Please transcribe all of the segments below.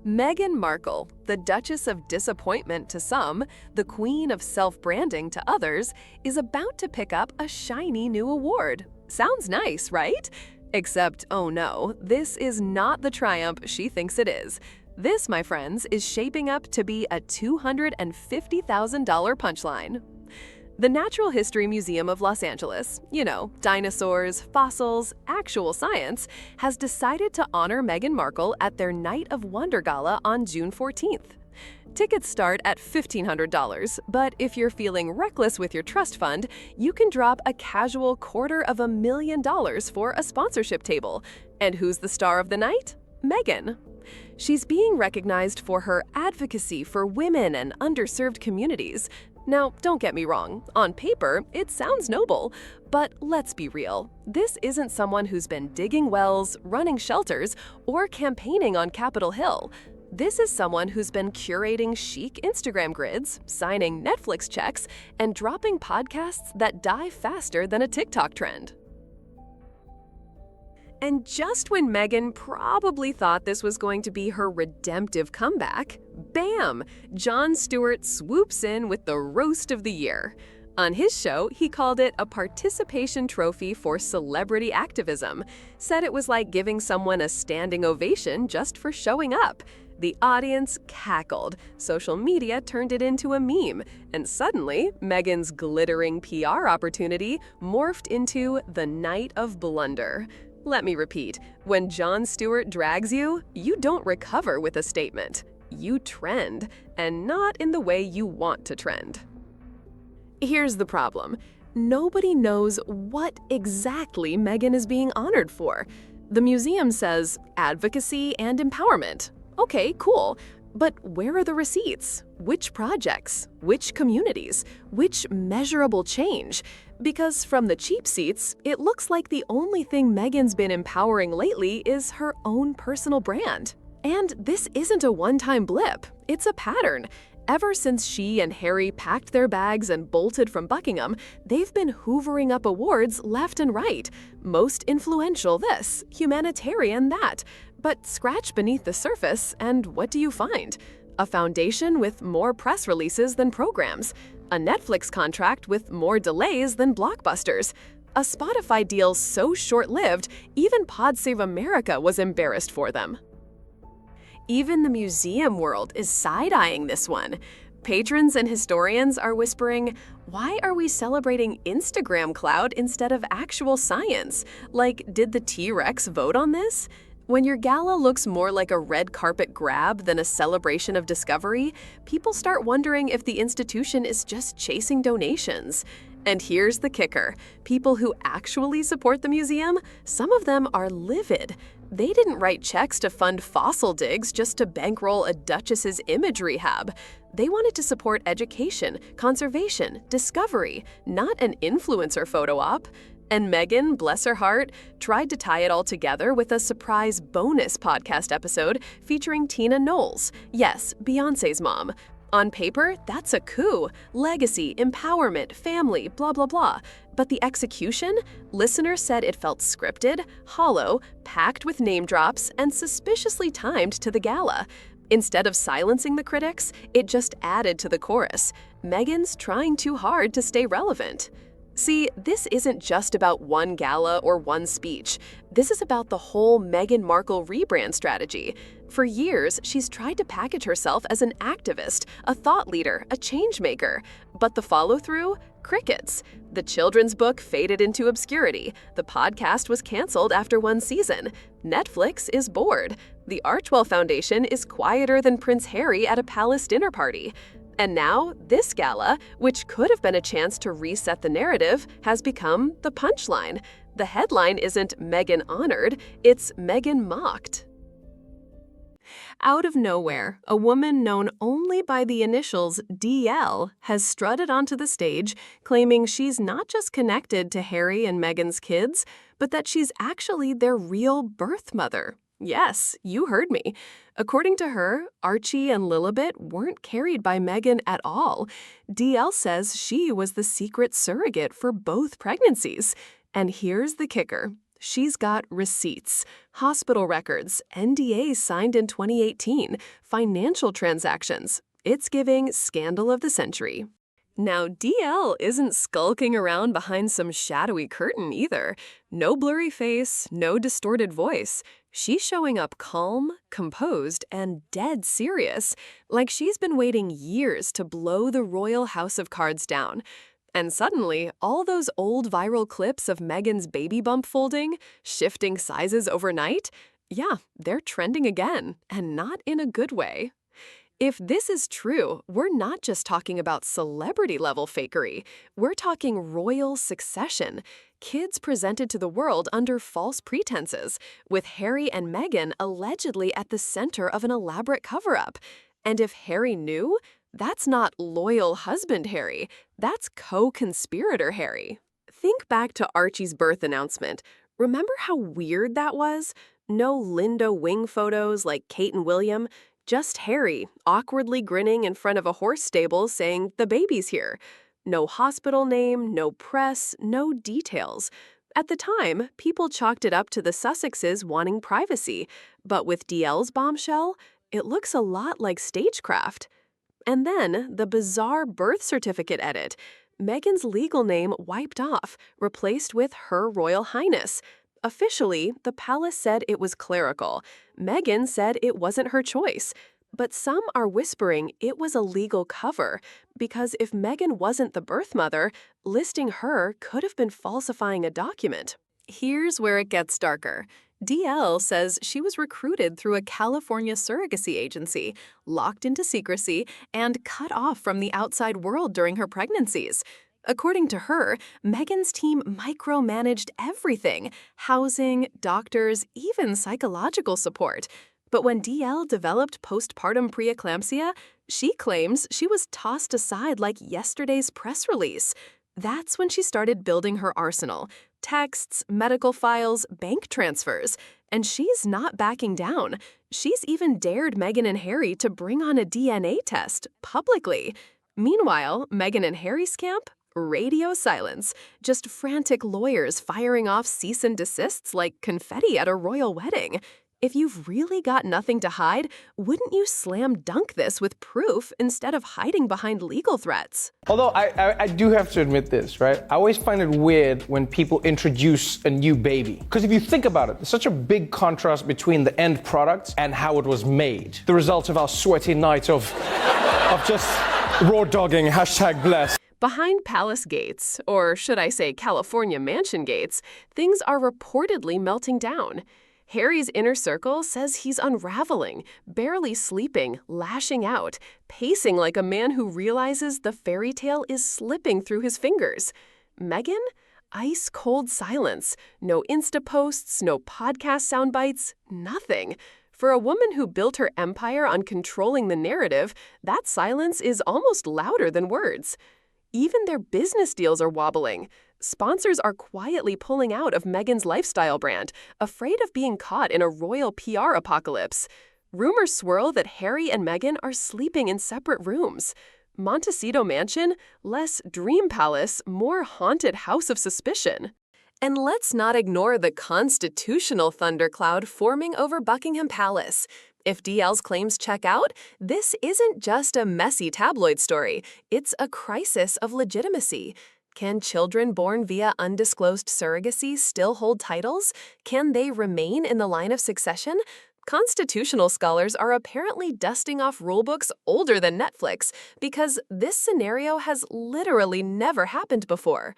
Meghan Markle, the Duchess of Disappointment to some, the queen of self-branding to others, is about to pick up a shiny new award. Sounds nice, right? Except, oh no, this is not the triumph she thinks it is. This, my friends, is shaping up to be a $250,000 punchline. The Natural History Museum of Los Angeles, dinosaurs, fossils, actual science, has decided to honor Meghan Markle at their Night of Wonder Gala on June 14th. Tickets start at $1,500, but if you're feeling reckless with your trust fund, you can drop a casual $250,000 for a sponsorship table. And who's the star of the night? Meghan. She's being recognized for her advocacy for women and underserved communities. Now, don't get me wrong, on paper, it sounds noble, but let's be real. This isn't someone who's been digging wells, running shelters, or campaigning on Capitol Hill. This is someone who's been curating chic Instagram grids, signing Netflix checks, and dropping podcasts that die faster than a TikTok trend. And just when Meghan probably thought this was going to be her redemptive comeback, bam! Jon Stewart swoops in with the roast of the year. On his show, he called it a participation trophy for celebrity activism, said it was like giving someone a standing ovation just for showing up. The audience cackled, social media turned it into a meme, and suddenly, Meghan's glittering PR opportunity morphed into the night of blunder. Let me repeat, when Jon Stewart drags you, you don't recover with a statement. You trend, and not in the way you want to trend. Here's the problem. Nobody knows what exactly Meghan is being honored for. The museum says advocacy and empowerment. Okay, cool. But where are the receipts? Which projects? Which communities? Which measurable change? Because from the cheap seats, it looks like the only thing Meghan's been empowering lately is her own personal brand. And this isn't a one-time blip, it's a pattern. Ever since she and Harry packed their bags and bolted from Buckingham, they've been hoovering up awards left and right. Most influential this, humanitarian that. But scratch beneath the surface, and what do you find? A foundation with more press releases than programs. A Netflix contract with more delays than blockbusters. A Spotify deal so short-lived, even Pod Save America was embarrassed for them. Even the museum world is side-eyeing this one. Patrons and historians are whispering, why are we celebrating Instagram clout instead of actual science? Like, did the T-Rex vote on this? When your gala looks more like a red carpet grab than a celebration of discovery, people start wondering if the institution is just chasing donations. And here's the kicker. People who actually support the museum, some of them are livid. They didn't write checks to fund fossil digs just to bankroll a duchess's image rehab. They wanted to support education, conservation, discovery, not an influencer photo op. And Meghan, bless her heart, tried to tie it all together with a surprise bonus podcast episode featuring Tina Knowles. Yes, Beyoncé's mom. On paper, that's a coup. Legacy, empowerment, family, blah, blah, blah. But the execution? Listeners said it felt scripted, hollow, packed with name drops, and suspiciously timed to the gala. Instead of silencing the critics, it just added to the chorus. Meghan's trying too hard to stay relevant. See, this isn't just about one gala or one speech. This is about the whole Meghan Markle rebrand strategy. For years, she's tried to package herself as an activist, a thought leader, a change maker. But the follow-through? Crickets. The children's book faded into obscurity. The podcast was canceled after one season. Netflix is bored. The Archwell Foundation is quieter than Prince Harry at a palace dinner party. And now, this gala, which could have been a chance to reset the narrative, has become the punchline. The headline isn't Meghan honored, it's Meghan mocked. Out of nowhere, a woman known only by the initials DL has strutted onto the stage, claiming she's not just connected to Harry and Meghan's kids, but that she's actually their real birth mother. Yes, you heard me. According to her, Archie and Lilibet weren't carried by Meghan at all. DL says she was the secret surrogate for both pregnancies. And here's the kicker. She's got receipts, hospital records, NDAs signed in 2018, financial transactions. It's giving scandal of the century. Now, DL isn't skulking around behind some shadowy curtain either. No blurry face, no distorted voice. She's showing up calm, composed, and dead serious, like she's been waiting years to blow the royal house of cards down. And suddenly, all those old viral clips of Meghan's baby bump folding, shifting sizes overnight, yeah, they're trending again, and not in a good way. If this is true, we're not just talking about celebrity-level fakery. We're talking royal succession, kids presented to the world under false pretenses, with Harry and Meghan allegedly at the center of an elaborate cover-up. And if Harry knew, that's not loyal husband Harry, that's co-conspirator Harry. Think back to Archie's birth announcement. Remember how weird that was? No Linda wing photos like Kate and William. Just Harry, awkwardly grinning in front of a horse stable saying, "The baby's here." No hospital name, no press, no details. At the time, people chalked it up to the Sussexes wanting privacy, but with DL's bombshell, it looks a lot like stagecraft. And then, the bizarre birth certificate edit. Meghan's legal name wiped off, replaced with Her Royal Highness. Officially, the palace said it was clerical. Meghan said it wasn't her choice. But some are whispering it was a legal cover, because if Meghan wasn't the birth mother, listing her could have been falsifying a document. Here's where it gets darker. DL says she was recruited through a California surrogacy agency, locked into secrecy, and cut off from the outside world during her pregnancies. According to her, Meghan's team micromanaged everything: housing, doctors, even psychological support. But when DL developed postpartum preeclampsia, she claims she was tossed aside like yesterday's press release. That's when she started building her arsenal: texts, medical files, bank transfers. And she's not backing down. She's even dared Meghan and Harry to bring on a DNA test publicly. Meanwhile, Meghan and Harry's camp? Radio silence. Just frantic lawyers firing off cease and desists like confetti at a royal wedding. If you've really got nothing to hide, wouldn't you slam dunk this with proof instead of hiding behind legal threats? Although I do have to admit this, right? I always find it weird when people introduce a new baby. Because if you think about it, there's such a big contrast between the end product and how it was made. The result of our sweaty night of just raw dogging, #blessed. Behind palace gates, or should I say California mansion gates, things are reportedly melting down. Harry's inner circle says he's unraveling, barely sleeping, lashing out, pacing like a man who realizes the fairy tale is slipping through his fingers. Meghan? Ice-cold silence. No Insta posts, no podcast sound bites, nothing. For a woman who built her empire on controlling the narrative, that silence is almost louder than words. Even their business deals are wobbling. Sponsors are quietly pulling out of Meghan's lifestyle brand, afraid of being caught in a royal PR apocalypse. Rumors swirl that Harry and Meghan are sleeping in separate rooms. Montecito Mansion, less dream palace, more haunted house of suspicion. And let's not ignore the constitutional thundercloud forming over Buckingham Palace. If DL's claims check out, this isn't just a messy tabloid story. It's a crisis of legitimacy. Can children born via undisclosed surrogacy still hold titles? Can they remain in the line of succession? Constitutional scholars are apparently dusting off rulebooks older than Netflix because this scenario has literally never happened before.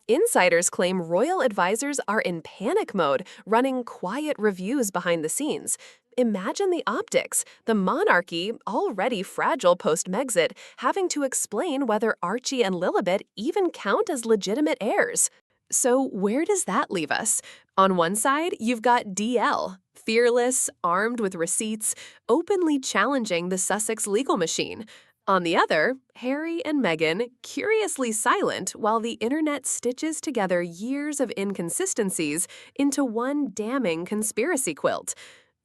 Insiders claim royal advisors are in panic mode, running quiet reviews behind the scenes. Imagine the optics, the monarchy, already fragile post-Megxit, having to explain whether Archie and Lilibet even count as legitimate heirs. So where does that leave us? On one side, you've got DL, fearless, armed with receipts, openly challenging the Sussex legal machine. On the other, Harry and Meghan, curiously silent while the internet stitches together years of inconsistencies into one damning conspiracy quilt.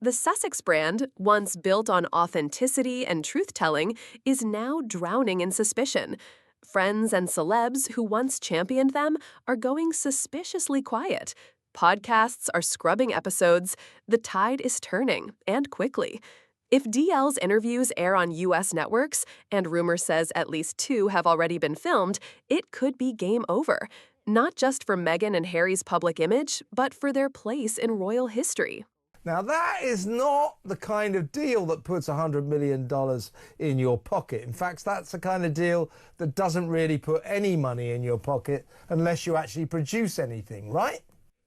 The Sussex brand, once built on authenticity and truth-telling, is now drowning in suspicion. Friends and celebs who once championed them are going suspiciously quiet. Podcasts are scrubbing episodes. The tide is turning, and quickly. If DL's interviews air on U.S. networks, and rumor says at least 2 have already been filmed, it could be game over. Not just for Meghan and Harry's public image, but for their place in royal history. Now, that is not the kind of deal that puts $100 million in your pocket. In fact, that's the kind of deal that doesn't really put any money in your pocket unless you actually produce anything, right?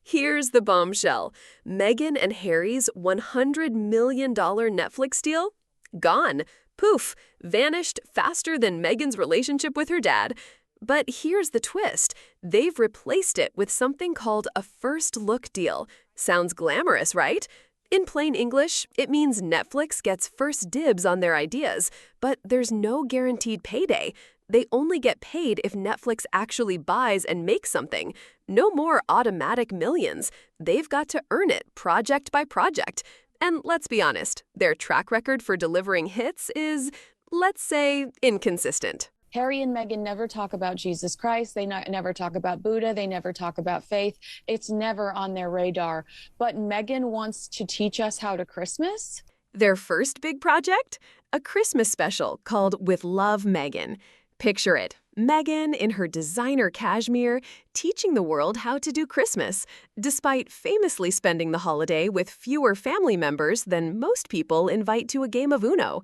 Here's the bombshell. Meghan and Harry's $100 million Netflix deal? Gone. Poof. Vanished faster than Meghan's relationship with her dad. But here's the twist. They've replaced it with something called a first look deal. Sounds glamorous, right? In plain English, it means Netflix gets first dibs on their ideas, but there's no guaranteed payday. They only get paid if Netflix actually buys and makes something. No more automatic millions. They've got to earn it project by project. And let's be honest, their track record for delivering hits is, let's say, inconsistent. Harry and Meghan never talk about Jesus Christ. They never talk about Buddha. They never talk about faith. It's never on their radar. But Meghan wants to teach us how to Christmas. Their first big project? A Christmas special called With Love, Meghan. Picture it. Meghan in her designer cashmere teaching the world how to do Christmas, despite famously spending the holiday with fewer family members than most people invite to a game of Uno.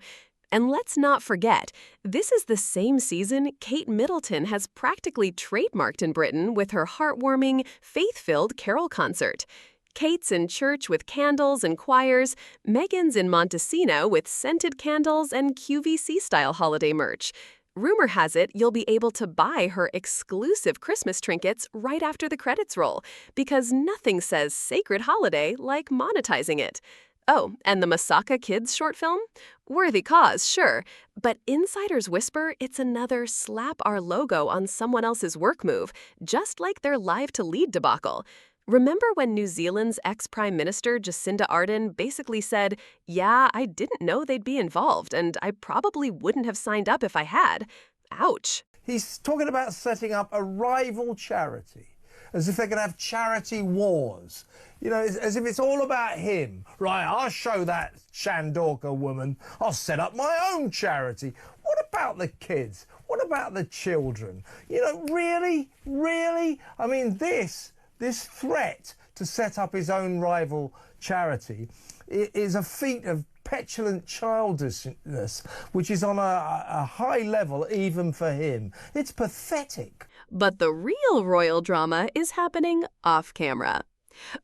And let's not forget, this is the same season Kate Middleton has practically trademarked in Britain with her heartwarming, faith-filled carol concert. Kate's in church with candles and choirs, Meghan's in Montesino with scented candles and QVC-style holiday merch. Rumor has it you'll be able to buy her exclusive Christmas trinkets right after the credits roll, because nothing says sacred holiday like monetizing it. Oh, and the Masaka Kids short film? Worthy cause, sure, but insiders whisper it's another slap our logo on someone else's work move, just like their Live to Lead debacle. Remember when New Zealand's ex-Prime Minister Jacinda Ardern basically said, "Yeah, I didn't know they'd be involved, and I probably wouldn't have signed up if I had." Ouch. He's talking about setting up a rival charity, as if they're going to have charity wars. You know, as if it's all about him. Right, I'll show that Shandorka woman. I'll set up my own charity. What about the kids? What about the children? You know, really? Really? I mean, this threat to set up his own rival charity is a feat of petulant childishness, which is on a high level even for him. It's pathetic. But the real royal drama is happening off camera.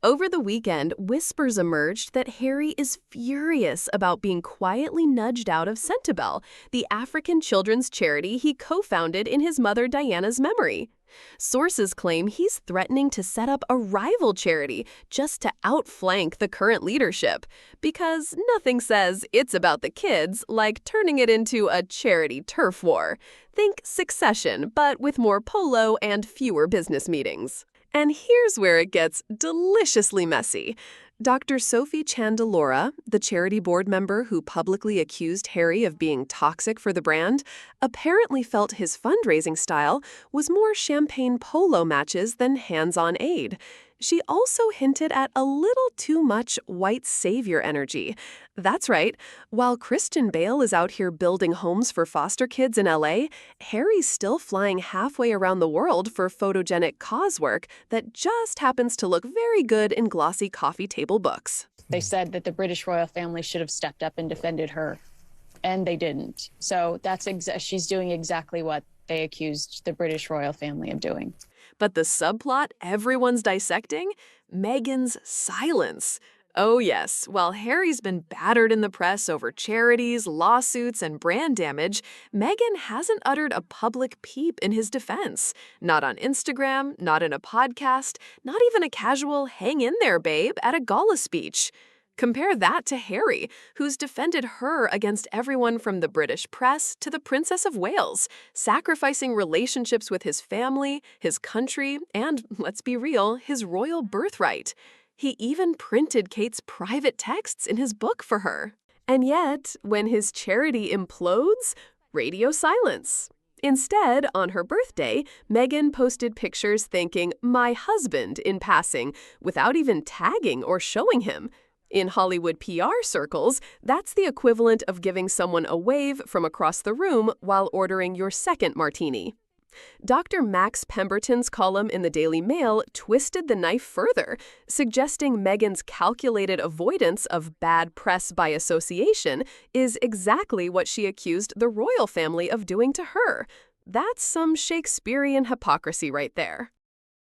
Over the weekend, whispers emerged that Harry is furious about being quietly nudged out of Centibel, the African children's charity he co-founded in his mother Diana's memory. Sources claim he's threatening to set up a rival charity just to outflank the current leadership, because nothing says it's about the kids like turning it into a charity turf war. Think Succession, but with more polo and fewer business meetings. And here's where it gets deliciously messy. Dr. Sophie Chandelora, the charity board member who publicly accused Harry of being toxic for the brand, apparently felt his fundraising style was more champagne polo matches than hands-on aid. She also hinted at a little too much white savior energy. That's right. While Christian Bale is out here building homes for foster kids in LA, Harry's still flying halfway around the world for photogenic cause work that just happens to look very good in glossy coffee table books. They said that the British royal family should have stepped up and defended her, and they didn't. So she's doing exactly what they accused the British royal family of doing. But the subplot everyone's dissecting? Meghan's silence. Oh yes, while Harry's been battered in the press over charities, lawsuits, and brand damage, Meghan hasn't uttered a public peep in his defense. Not on Instagram, not in a podcast, not even a casual hang in there, babe, at a gala speech. Compare that to Harry, who's defended her against everyone from the British press to the Princess of Wales, sacrificing relationships with his family, his country, and, let's be real, his royal birthright. He even printed Kate's private texts in his book for her. And yet, when his charity implodes, radio silence. Instead, on her birthday, Meghan posted pictures thanking my husband in passing, without even tagging or showing him. In Hollywood PR circles, that's the equivalent of giving someone a wave from across the room while ordering your second martini. Dr. Max Pemberton's column in the Daily Mail twisted the knife further, suggesting Meghan's calculated avoidance of bad press by association is exactly what she accused the royal family of doing to her. That's some Shakespearean hypocrisy right there.